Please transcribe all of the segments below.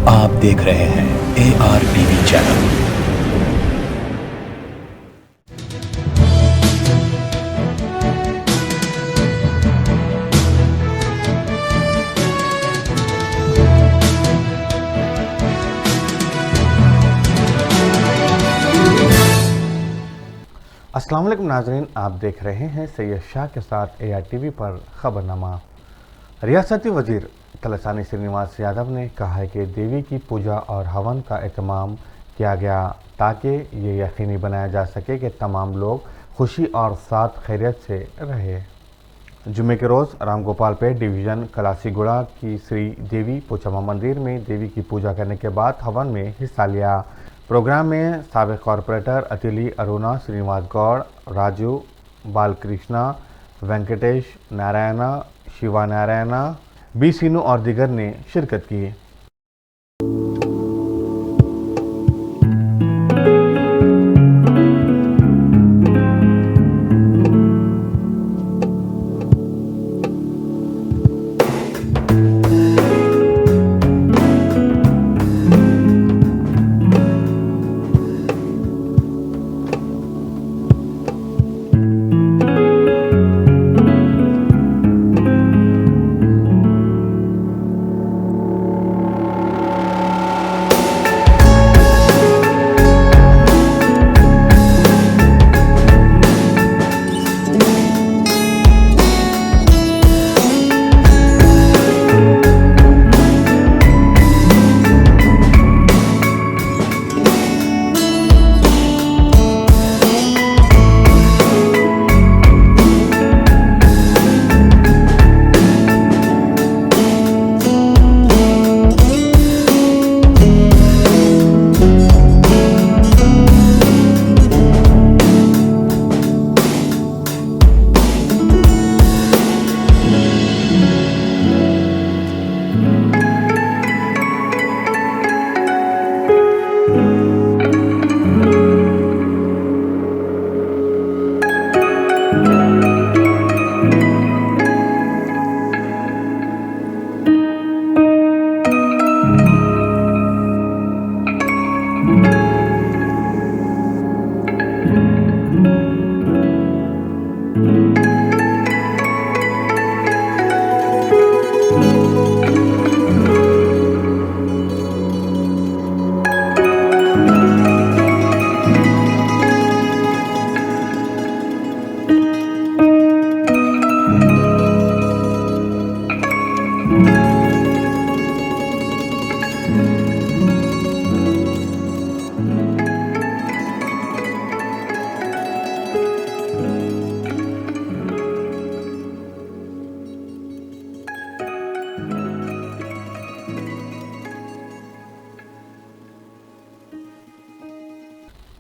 आप देख रहे हैं ARTV चैनल। अस्सलाम वालेकुम नाज़रीन, आप देख रहे हैं सैयद शाह के साथ ARTV पर खबरनामा। रियासती वजीर तलसानी श्रीनिवास यादव ने कहा है कि देवी की पूजा और हवन का एहतमाम किया गया ताकि ये यकीनी बनाया जा सके कि तमाम लोग खुशी और साथ खैरियत से रहे। जुमे के रोज़ रामगोपालपेट डिवीज़न कलासीगुड़ा की श्री देवी पोचम्मा मंदिर में देवी की पूजा करने के बाद हवन में हिस्सा लिया। प्रोग्राम में साबिक कॉरपोरेटर अतिली अरुणा, श्रीनिवास गौड़, राजू बालकृष्णा, वेंकटेश नारायणा, शिवा नारायणा, बी सीनू और दिगर ने शिरकत की।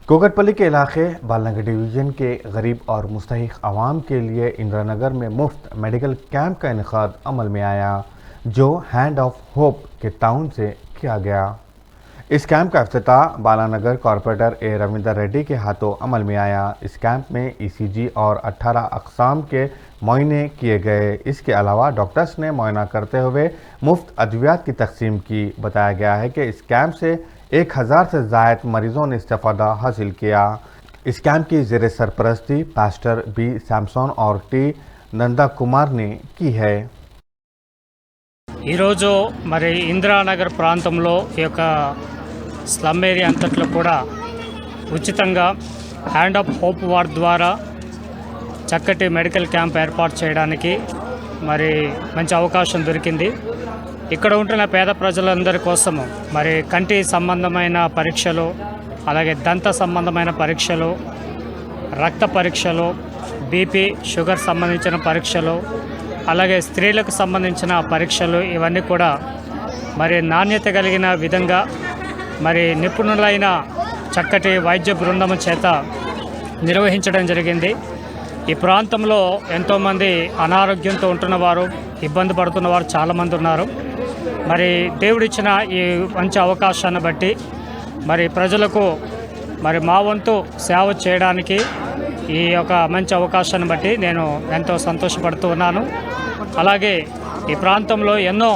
कोकटपल्ली के इलाके बालनगर डिवीज़न के गरीब और मुस्तहिक आवाम के लिए इंदिरानगर में मुफ्त मेडिकल कैंप का इनेकाद अमल में आया, जो हैंड ऑफ होप के ताउन से किया गया। इस कैंप का इफ्तिताह बालानगर कॉरपोरेटर ए रविंदर रेड्डी के हाथों अमल में आया। इस कैंप में ECG और 18 अक़साम के मुआयने किए गए। इसके अलावा डॉक्टर्स ने मुआयना करते हुए मुफ्त अद्वियात की तकसीम की। बताया गया है कि इस कैंप से 1000 से ज़ायद मरीज़ों ने इस्तेफ़ादा हासिल किया। इस कैंप की ज़ेर सरपरस्ती पास्टर B सैमसन और T नंदा कुमार ने की है। ఈరోజు మరి ఇందిరానగర్ ప్రాంతంలో ఈ యొక్క స్లమ్ ఏరియా అంతట్లో కూడా ఉచితంగా హ్యాండ్ ఆఫ్ హోప్ వార్ ద్వారా చక్కటి మెడికల్ క్యాంప్ ఏర్పాటు చేయడానికి మరి మంచి అవకాశం దొరికింది. ఇక్కడ ఉంటున్న పేద ప్రజలందరి కోసము మరి కంటి సంబంధమైన పరీక్షలు, అలాగే దంత సంబంధమైన పరీక్షలు, రక్త పరీక్షలు, బీపీ షుగర్ సంబంధించిన పరీక్షలు, అలాగే స్త్రీలకు సంబంధించిన పరీక్షలు, ఇవన్నీ కూడా మరి నాణ్యత కలిగిన విధంగా మరి నిపుణులైన చక్కటి వైద్య బృందం చేత నిర్వహించడం జరిగింది. ఈ ప్రాంతంలో ఎంతోమంది అనారోగ్యంతో ఉంటున్నవారు, ఇబ్బంది పడుతున్నవారు చాలామంది ఉన్నారు. మరి దేవుడిచ్చిన ఈ మంచి అవకాశాన్ని బట్టి మరి ప్రజలకు మరి మా వంతు సేవ చేయడానికి ఈ యొక్క మంచి అవకాశాన్ని బట్టి నేను ఎంతో సంతోషపడుతూ ఉన్నాను. అలాగే ఈ ప్రాంతంలో ఎన్నో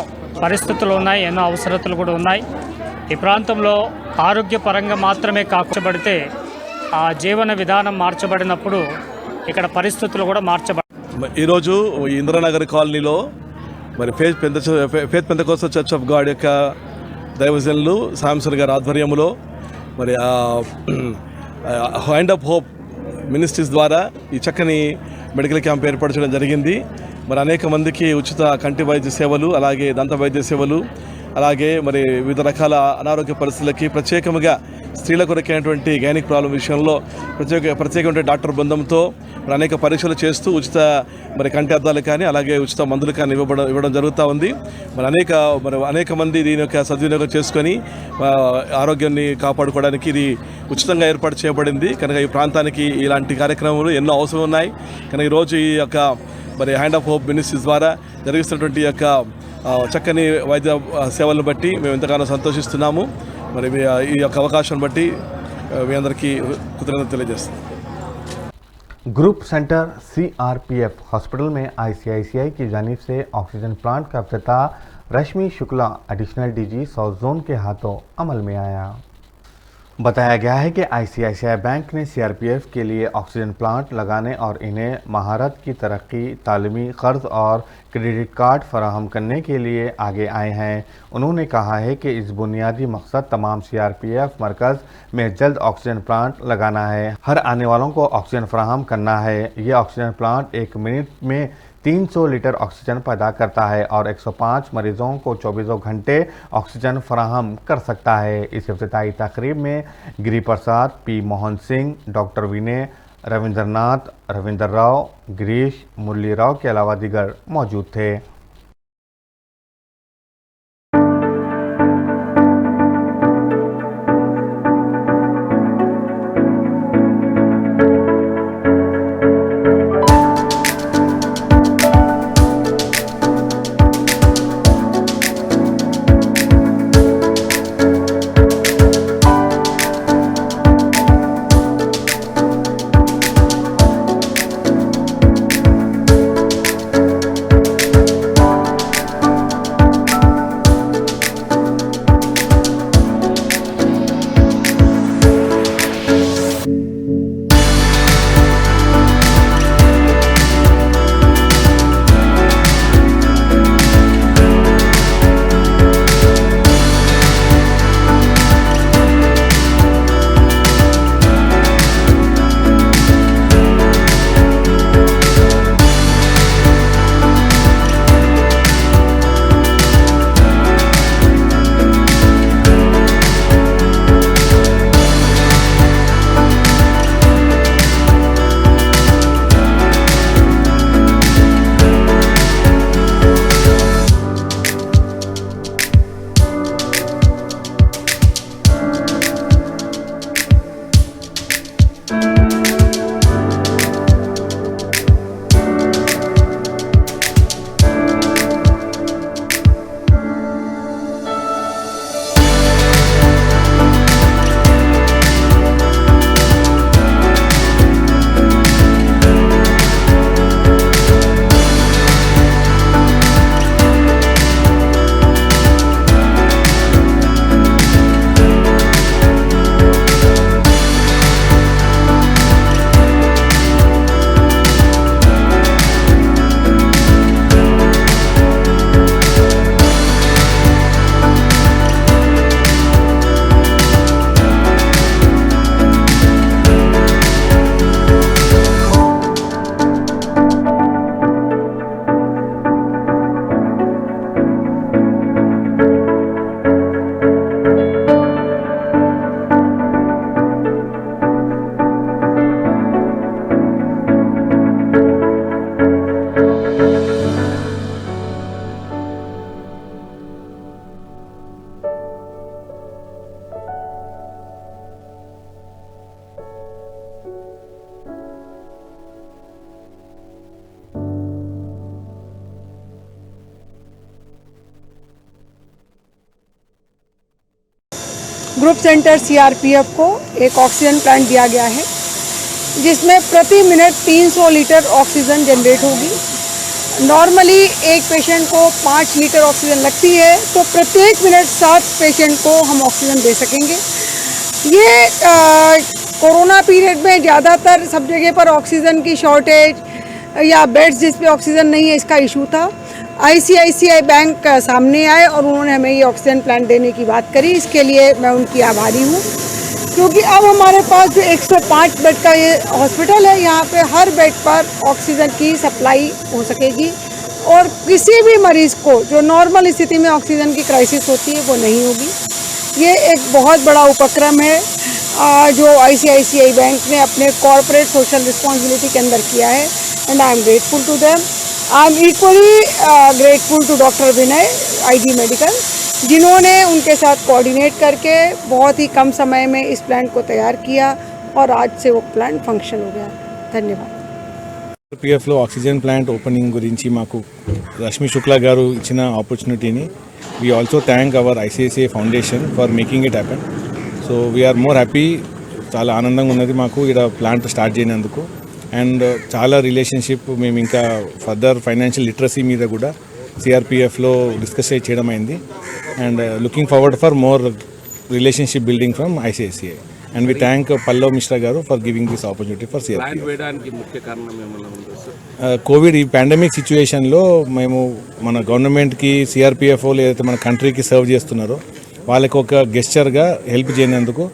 పరిస్థితులు ఉన్నాయి, ఎన్నో అవసరతలు కూడా ఉన్నాయి. ఈ ప్రాంతంలో ఆరోగ్యపరంగా మాత్రమే కాకపోతే ఆ జీవన విధానం మార్చబడినప్పుడు ఇక్కడ పరిస్థితులు కూడా మార్చబడి ఈరోజు ఇంద్రానగర్ కాలనీలో మరి ఫేత్ పెంతకోస్టల్ చర్చ్ ఆఫ్ గాడ్ యొక్క దైవజనులు సాంసన్ గారి ఆధ్వర్యంలో మరి హ్యాండ్ ఆఫ్ హోప్ మినిస్ట్రీస్ ద్వారా ఈ చక్కని మెడికల్ క్యాంప్ ఏర్పాటు చేయడం జరిగింది. మరి అనేక మందికి ఉచిత కంటి వైద్య సేవలు, అలాగే దంత వైద్య సేవలు, అలాగే మరి వివిధ రకాల అనారోగ్య పరిస్థితులకి ప్రత్యేకంగా స్త్రీల కొరకైనటువంటి గైనిక్ ప్రాబ్లం విషయంలో ప్రత్యేకమైన డాక్టర్ బృందంతో మరి అనేక పరీక్షలు చేస్తూ ఉచిత మరి కంటి అద్దాలు కానీ అలాగే ఉచిత మందులు కానీ ఇవ్వడం జరుగుతూ ఉంది. మరి అనేక మంది దీని యొక్క సద్వినియోగం చేసుకొని ఆరోగ్యాన్ని కాపాడుకోవడానికి ఇది ఉచితంగా ఏర్పాటు చేయబడింది. కనుక ఈ ప్రాంతానికి ఇలాంటి కార్యక్రమాలు ఎన్నో అవసరం ఉన్నాయి. కనుక ఈరోజు ఈ యొక్క మరి హ్యాండ్ ఆఫ్ హోప్ మినిస్ట్రీస్ ద్వారా జరిగిస్తున్నటువంటి యొక్క చక్కని వైద్య సేవలను బట్టి మేము ఎంతగానో సంతోషిస్తున్నాము. మరి ఈ యొక్క అవకాశం బట్టి మీ అందరికీ కృతజ్ఞతలు తెలియజేస్తున్నాం. ग्रुप सेंटर CRPF हॉस्पिटल में ICICI की जानिब से ऑक्सीजन प्लांट का इफ्तिताह Rashmi Shukla additional DG south zone के हाथों अमल में आया। बताया गया है कि ICICI बैंक ने CRPF के लिए ऑक्सीजन प्लांट लगाने और इन्हें महारत की तरक्की, तालीमी क़र्ज़ और क्रेडिट कार्ड फराहम करने के लिए आगे आए हैं। उन्होंने कहा है कि इस बुनियादी मकसद तमाम CRPF मरकज़ में जल्द ऑक्सीजन प्लांट लगाना है, हर आने वालों को ऑक्सीजन फराहम करना है। ये ऑक्सीजन प्लांट 1 मिनट में 300 लीटर ऑक्सीजन पैदा करता है और 105 मरीजों को 24 घंटे ऑक्सीजन फराहम कर सकता है। इस इफ्तिताई तकरीब में गिरी प्रसाद, P मोहन सिंह, डॉक्टर विनय, रविंद्रनाथ, रविंद्र राव, गिरीश, मुरली राव के अलावा दीगर मौजूद थे। ग्रुप सेंटर CRPF को एक ऑक्सीजन प्लांट दिया गया है जिसमें प्रति मिनट 300 लीटर ऑक्सीजन जनरेट होगी नॉर्मली एक पेशेंट को 5 लीटर ऑक्सीजन लगती है, तो प्रत्येक मिनट 7 पेशेंट को हम ऑक्सीजन दे सकेंगे। ये कोरोना पीरियड में ज़्यादातर सब जगह पर ऑक्सीजन की शॉर्टेज या बेड्स जिस पे ऑक्सीजन नहीं है इसका इशू था। ICICI बैंक सामने आए और उन्होंने हमें ये ऑक्सीजन प्लांट देने की बात करी, इसके लिए मैं उनकी आभारी हूँ, क्योंकि अब हमारे पास जो 105 बेड का ये हॉस्पिटल है, यहाँ पे हर बेड पर ऑक्सीजन की सप्लाई हो सकेगी और किसी भी मरीज़ को जो नॉर्मल स्थिति में ऑक्सीजन की क्राइसिस होती है वो नहीं होगी। ये एक बहुत बड़ा उपक्रम है जो ICICI बैंक ने अपने कॉर्पोरेट सोशल रिस्पॉन्सिबिलिटी के अंदर किया है, and I am grateful to them. I am equally grateful to doctor Vinay IG medical, जिन्होंने उनके साथ कोऑर्डिनेट करके बहुत ही कम समय में इस प्लांट को तैयार किया और आज से वो प्लांट फंक्शन हो गया। धन्यवाद। PFలో ఆక్సిజన్ ప్లాంట్ ఓపెనింగ్ గురించి మాకు రష్మి శుక్లా గారు ఇచ్చిన ఆపర్చునిటీని we also thank our ICICI foundation for making it happen. So we are more happy, చాలా ఆనందంగా ఉన్నది మాకు ఇక్కడ ప్లాంట్ స్టార్ట్ చేయనందుకు. అండ్ చాలా రిలేషన్షిప్ మేము ఇంకా ఫర్దర్ ఫైనాన్షియల్ లిటరసీ మీద కూడా CRPFలో డిస్కస్ చేయడం అయింది. And looking forward for more relationship building from ICICI. And we thank Pallav Mishra గారు for giving this opportunity for CRPF. Covid ఈ పాండమిక్ సిచ్యువేషన్లో మేము మన గవర్నమెంట్కి CRPF ఏదైతే మన కంట్రీకి సర్వ్ చేస్తున్నారో వాళ్ళకి ఒక గెస్చర్గా హెల్ప్ చేయనందుకు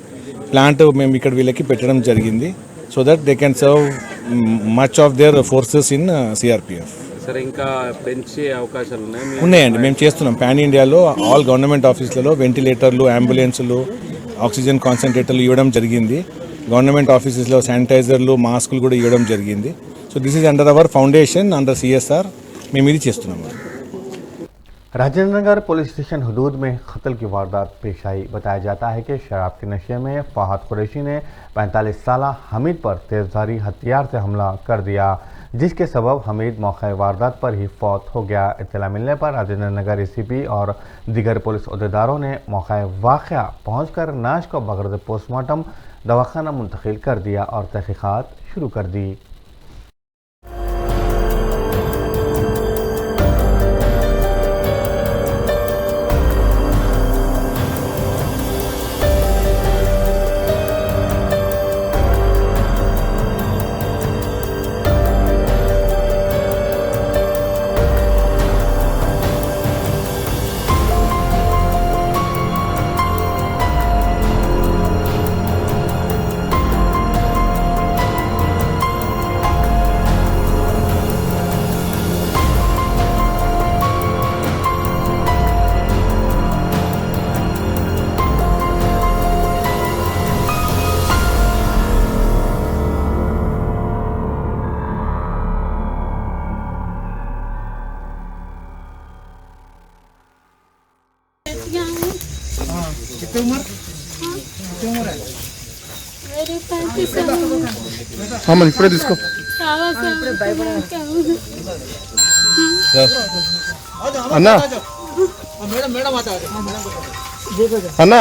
ప్లాంట్ మేము ఇక్కడ వీళ్ళకి పెట్టడం జరిగింది, so that they can serve much of their forces in CRPF. సరే, ఇంకా పెంచే అవకాశాలు ఉన్నాయండి, మేము చేస్తున్నాం. పాన్ ఇండియాలో ఆల్ గవర్నమెంట్ ఆఫీసులలో వెంటిలేటర్లు, అంబులెన్సులు, ఆక్సిజన్ కాన్సన్ట్రేటర్లు ఇవ్వడం జరిగింది. గవర్నమెంట్ ఆఫీసెస్లో శానిటైజర్లు, మాస్కులు కూడా ఇవ్వడం జరిగింది. So this is under hour foundation, under CSR మేము ఇది చేస్తున్నాము. राजेंद्र नगर पुलिस स्टेशन हदूद में कत्ल की वारदात पेश आई। बताया जाता है कि शराब के नशे में फहद कुरैशी ने 45 साला हमीद पर तेज़धारी हथियार से हमला कर दिया, जिसके सबब हमीद मौके वारदात पर ही फौत हो गया। इत्तला मिलने पर राजेंद्र नगर ACP और दीगर पुलिस अहदेदारों ने मौके वाक़या पहुँचकर नाश को बगैर पोस्टमार्टम दवाखाना मुंतकिल कर दिया और तहकीक़ात शुरू कर दी। మరి ఇప్పుడే తీసుకో అన్నా అన్నా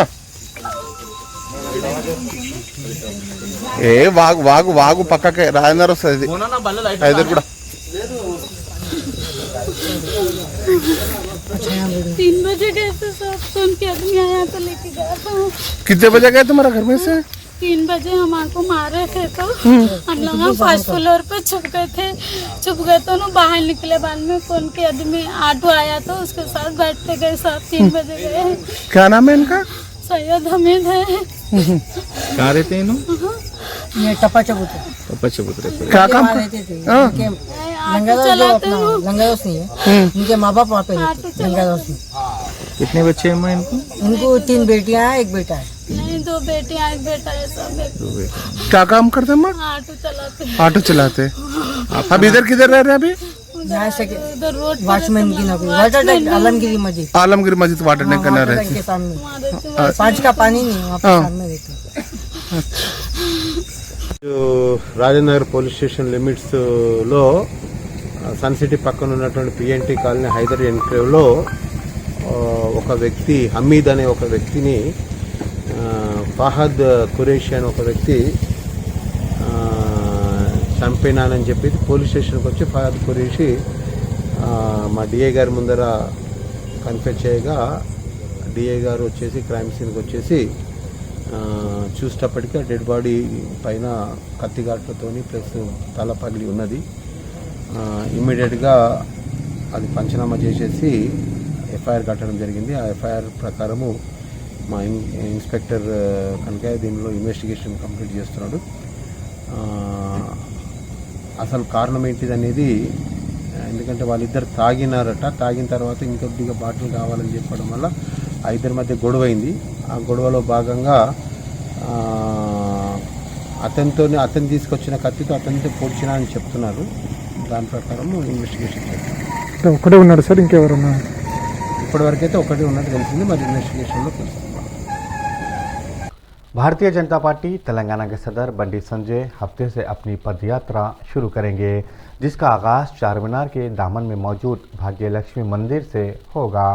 ఏ వాగు వాగు వాగు పక్కకే రాజేందర్ వస్తుంది ఐదు కూడా 3 बजे गए थे, सब सुन के आदमी आया तो लेके गया था। कितने बजे गए तुम्हारा घर में से? 3 बजे हमारे को मारे थे, तो हम लोग फर्स्ट फ्लोर पे छुप गए तो ना बाहर निकले। बाद में फोन के आदमी ऑटो आया तो उसके साथ बैठते गए, सब 3 बजे गए। क्या नाम है इनका? सैयद हमीद है। कहाँ रहते हैं ये टप्पा चबूतरे क्या काम रहते थे? लंगादोस नहीं है, इनके माँ बाप वहाँ पे रहते लंगादोस में। कितने बच्चे हैं माँ इनको? इनको 3 बेटियां हैं, 1 बेटा है। नहीं, 2 बेटियां 1 बेटा है, सब क्या काम करते हैं? ऑटो चलाते। अब इधर किधर रह रहे हैं अभी? यहाँ से उधर रोड वॉचमैन की नौकरी, वाटर टैंक आलमगिरी मस्जिद वाटर टैंक करना रहते के सामने। पाँच का पानी नहीं वहाँ पे सामने रहते। రాజేంద్ర నగర్ పోలీస్ స్టేషన్ లిమిట్స్లో సన్ సిటీ పక్కన ఉన్నటువంటి PNT కాలనీ హైదర్ ఎన్క్లేవ్లో ఒక వ్యక్తి హమీద్ అనే ఒక వ్యక్తిని ఫహద్ కురేషి అనే ఒక వ్యక్తి చంపినానని చెప్పి పోలీస్ స్టేషన్కి వచ్చి ఫహద్ కురేషి మా డిఏ గారి ముందర కన్ఫెస్ చేయగా డిఏ గారు వచ్చేసి క్రైమ్ సీన్కి వచ్చేసి చూసేటప్పటికీ డెడ్ బాడీ పైన కత్తిగాట్లతోని ప్లస్ తల పగిలి ఉన్నది. ఇమ్మీడియట్గా అది పంచనామా చేసేసి ఎఫ్ఐఆర్ కట్టడం జరిగింది. ఆ ఎఫ్ఐఆర్ ప్రకారము మా ఇన్స్పెక్టర్ కనుక దీనిలో ఇన్వెస్టిగేషన్ కంప్లీట్ చేస్తున్నాడు. అసలు కారణం ఏంటిది అనేది, ఎందుకంటే వాళ్ళిద్దరు తాగినారట. తాగిన తర్వాత ఇంకొద్దిగా బాటిల్ కావాలని చెప్పడం వల్ల ఆ ఇద్దరి మధ్య గొడవ అయింది. ఆ గొడవలో భాగంగా అతను తీసుకొచ్చిన కత్తితో అతనితో పొడిచినా అని చెప్తున్నారు. దాని ప్రకారం ఇన్వెస్టిగేషన్ చేస్తాం. ఒకటే ఉన్నాడు సార్, ఇంకెవరు ఉన్నారు? ఇప్పటివరకు అయితే ఒకటే ఉన్నట్టు తెలిసింది, మరి ఇన్వెస్టిగేషన్లో తెలుస్తుంది. भारतीय जनता पार्टी तेलंगाना के सदर बंडी संजय हफ्ते से अपनी पदयात्रा शुरू करेंगे, जिसका आगाज चारमीनार के दामन में मौजूद भाग्यलक्ष्मी मंदिर से होगा,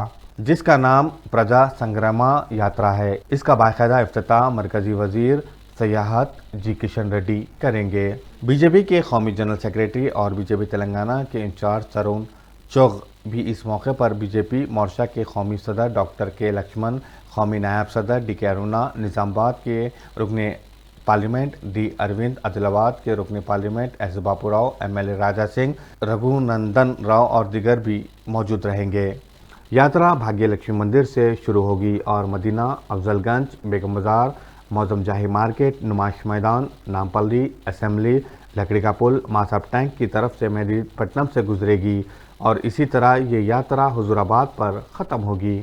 जिसका नाम प्रजा संग्रामा यात्रा है। इसका बाकायदा इफ्तिताह मरकजी वजीर सयाहत जी किशन रेड्डी करेंगे। बीजेपी के कौमी जनरल सेक्रेटरी और बीजेपी तेलंगाना के इंचार्ज तरुण चौघ भी इस मौके पर बीजेपी मोर्चा के कौमी सदर डॉक्टर के लक्ष्मण, कौमी नायब सदर डी के अरुणा, निज़ामाबाद के रुकने पार्लियामेंट डी अरविंद, आदिलाबाद के रुकने parliament S Bapurao, MLA Raja Singh, Raghunandan Rao और दिगर भी मौजूद रहेंगे। यात्रा भाग्यलक्ष्मी मंदिर से शुरू होगी और मदीना, अफजलगंज, बेगम बाजार, मौजम जाही मार्केट, नुमाइश मैदान, नामपल्ली, असेंबली, लकड़ी का पुल, मासाब टैंक की तरफ से मेहदीपट्टनम से गुजरेगी और इसी तरह ये यात्रा हुजूराबाद पर ख़त्म होगी।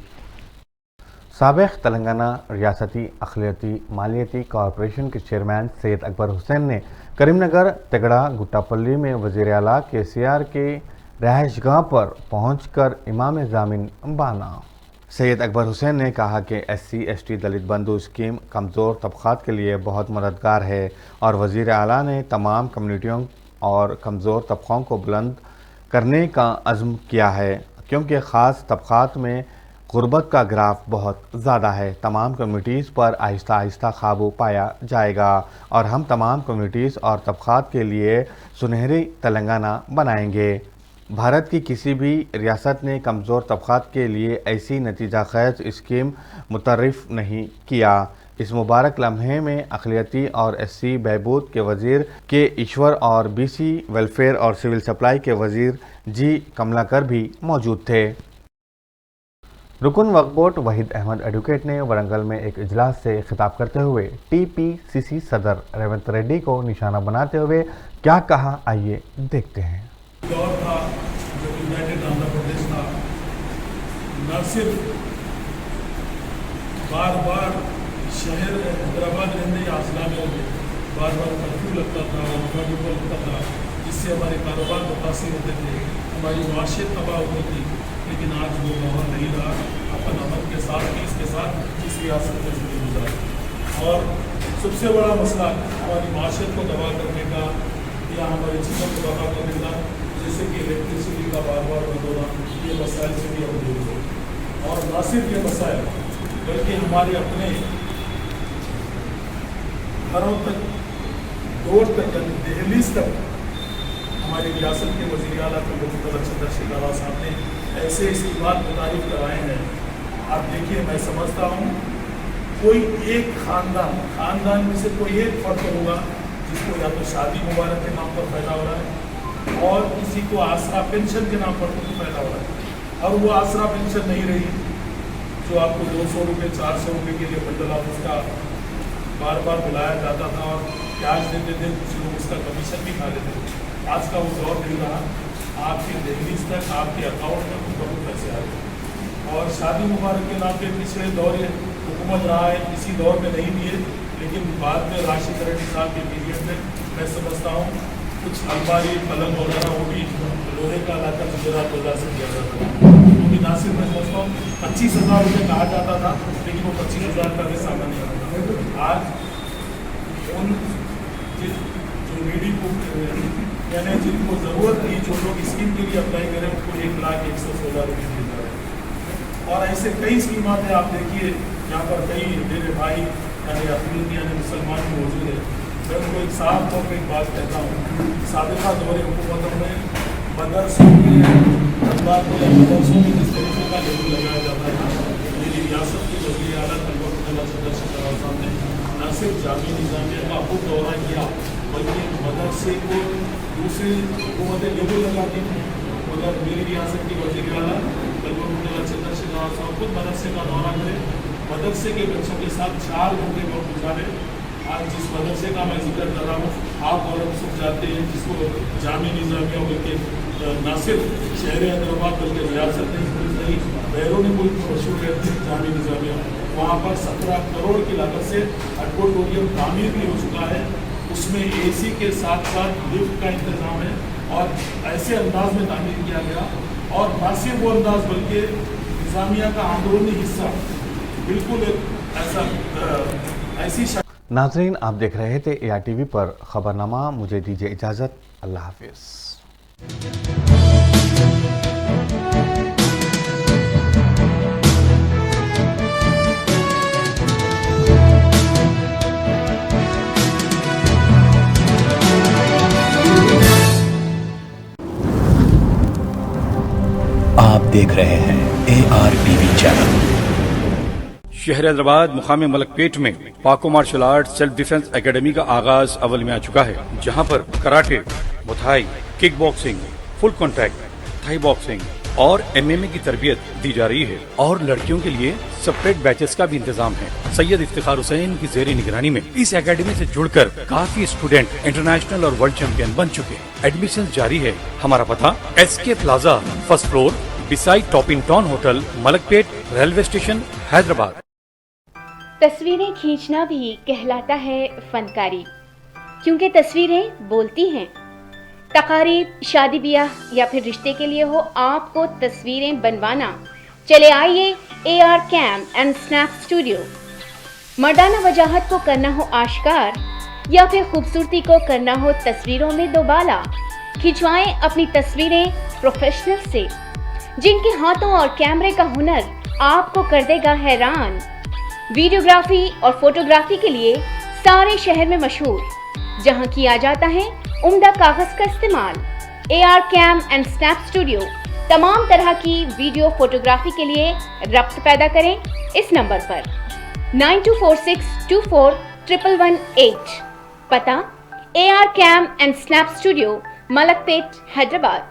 साबिक़ तेलंगाना रियासती अक़लियती मालियती कॉरपोरेशन के चेयरमैन सैयद अकबर हुसैन ने करीमनगर तेगड़ा गुट्टापल्ली में वज़ीर आला KCR के रहायशगाह पर पहुंचकर इमाम ज़ामिन बाना। सैयद अकबर हुसैन ने कहा कि SC/ST दलित बंधु स्कीम कमज़ोर तबक़ात के लिए बहुत मददगार है और वज़ीर आला ने तमाम कम्युनिटियों और कमज़ोर तबक़ों को बुलंद करने का अज़्म किया है, क्योंकि ख़ास तबक़ात में गुर्बत का ग्राफ बहुत ज़्यादा है। तमाम कम्युनिटीज़ पर आहिस्ता आहिस्ता काबू पाया जाएगा और हम तमाम कम्युनिटीज़ और तबक़ात के लिए सुनहरी तेलंगाना बनाएंगे। भारत की किसी भी रियासत ने कमज़ोर तबक़ात के लिए ऐसी नतीजा खैज़ स्कीम मुतर्रिफ़ नहीं किया। इस मुबारक लम्हे में अक़लियती और SC बहबूद के वज़ीर के ईश्वर और BC वेलफेयर और सिविल सप्लाई के वज़ीर जी कमलाकर भी मौजूद थे। रुकन वक्फ बोर्ड वहीद अहमद एडवोकेट ने वरंगल में एक इजलास से खिताब करते हुए TPCC सदर रेवंत रेड्डी को निशाना बनाते हुए क्या कहा, आइए देखते हैं। दौर था जो यूनाइटेड आंध्र प्रदेश था, न सिर्फ बार बार शहर हैदराबाद रहने या अजला में बार बार कर्फ्यू लगता था और लगता था, जिससे हमारे कारोबार मुतासिर होते थे, हमारी माशियत तबाह होती थी। लेकिन आज वो माहौल नहीं रहा। अपन अमन के साथ पीस के साथ इस रियासत में शुरू गुजरा और सबसे बड़ा मसला हमारी माशियत को तबाह करने का या हमारी चीज़ों को तबाह करने का, जैसे कि इलेक्ट्रिसिटी का बार बार बंद होना, ये मसाइल से भी हम दूर हो। और न सिर्फ ये मसाइल बल्कि हमारे अपने घरों तक, डोर तक, यानी दहलीज तक हमारी रियासत के वज़ीर आला चंद्रशेखर राव साहब ने ऐसे बात मुतारिफ कराए हैं। आप देखिए, मैं समझता हूँ कोई एक ख़ानदान में से कोई एक फ़र्द होगा जिसको या तो शादी मुबारक के नाम पर फ़ायदा हो रहा है और किसी को आसरा पेंशन के नाम पर फ़ायदा हो रहा है। और वो आसरा पेंशन नहीं रही जो आपको 200 रुपये 400 रुपये के लिए मंडल ऑफिस का बार बार बुलाया जाता था और कैश देते थे, कुछ लोग उसका कमीशन भी खा लेते थे। आज का वो दौर नहीं रहा। आपके दहलीज तक, आपके अकाउंट में कुछ बहुत पैसे आए और शादी मुबारक के नाम पे पिछले दौर हुकूमत रहा है, इसी दौर में नहीं दिए, लेकिन बाद में राशिकरण साल के पीरियड में मैं समझता हूँ कुछ अलमारी पलंग वगैरह वो भी लोहे का लाकर गुजरात बाजार से किया जाता था। वो भी ना सिर्फ मैं समझता हूँ 25,000 रुपये कहा जाता था, लेकिन वो 25,000 का भी सामान नहीं आता। आज उन जो नीडी को यानी जिनको ज़रूरत नहीं, जो लोग स्कीम के लिए अप्लाई करें, उनको 1,01,16,000 रुपये दिए जा रहे हैं। और ऐसे कई स्कीमात हैं। आप देखिए यहाँ पर कई मेरे भाई यानी अक़लियत यानी मुसलमान मौजूद है। मैं उनको एक साफ तौर पर एक बात कहता हूँ, साबिक़ा दौर हुकूमतों में मदरसों में मदरसों में जिस तरीके का लेबल लगाया जाता है, मेरी रियासत के वज़ीर आला साहब ने न सिर्फ जामिया निज़ामिया का खुद दौरा किया, बल्कि मदरसे को दूसरी हुकूमतें लेबल लगाती थी। उधर मेरी रियासत के वज़ीर आला चंद्रशेखर साहब खुद मदरसे का दौरा करें, मदरसे के बच्चों के साथ 4 घंटे वक्त गुजारे। आज जिस मदरसे का मैं जिक्र कर रहा हूँ, आप और सुख जाते हैं, जिसको जामिया निज़ामिया बल्कि न सिर्फ शहर हैदराबाद बल्कि रियासत नहीं बैरून मुल्क मशहूर रहती है जामिया निज़ामिया। वहाँ पर 17 करोड़ की लागत से ऑडिटोरियम तामीर भी हो चुका है, उसमें AC के साथ साथ लिफ्ट का इंतज़ाम है और ऐसे अंदाज में तामीर किया गया। और न सिर्फ वो अंदाज बल्कि निज़ामिया का अंदरूनी हिस्सा बिल्कुल ऐसी नाजरीन, आप देख रहे थे ARTV पर खबरनामा। मुझे दीजिए इजाज़त। अल्लाह हाफिज़। आप देख रहे हैं ARTV चैनल। शहर हैदराबाद मुकामी मलकपेट में पाको martial art self defence academy का आगाज अव्वल में आ चुका है, जहां पर karate, Muay Thai, kick boxing, full contact, Thai boxing और MMA की तरबियत दी जा रही है और लड़कियों के लिए सेपरेट बैचेस का भी इंतजाम है। सैयद इफ्तिखार हुसैन की जेरी निगरानी में इस एकेडमी से जुड़कर काफी स्टूडेंट इंटरनेशनल और वर्ल्ड चैंपियन बन चुके हैं। एडमिशन जारी है। हमारा पता SK plaza, first floor, beside top in town hotel, Malakpet, railway station, Hyderabad. तस्वीरें खींचना भी कहलाता है फनकारी, क्योंकि तस्वीरें बोलती हैं। तकारीब, शादी ब्याह या फिर रिश्ते के लिए हो आपको तस्वीरें बनवाना, चले आइए AR cam and snap Studio. मर्दाना वजाहत को करना हो आश्कार या फिर खूबसूरती को करना हो तस्वीरों में दोबाला, खिंचवाएं अपनी तस्वीरें प्रोफेशनल से, जिनके हाथों और कैमरे का हुनर आपको कर देगा हैरान। वीडियोग्राफी और फोटोग्राफी के लिए सारे शहर में मशहूर, जहां किया जाता है उम्दा कागज का इस्तेमाल। AR cam and snap studio तमाम तरह की वीडियो फोटोग्राफी के लिए रब्त पैदा करें इस नंबर पर 9246241118। पता AR cam and snap studio, Malakpet, Hyderabad.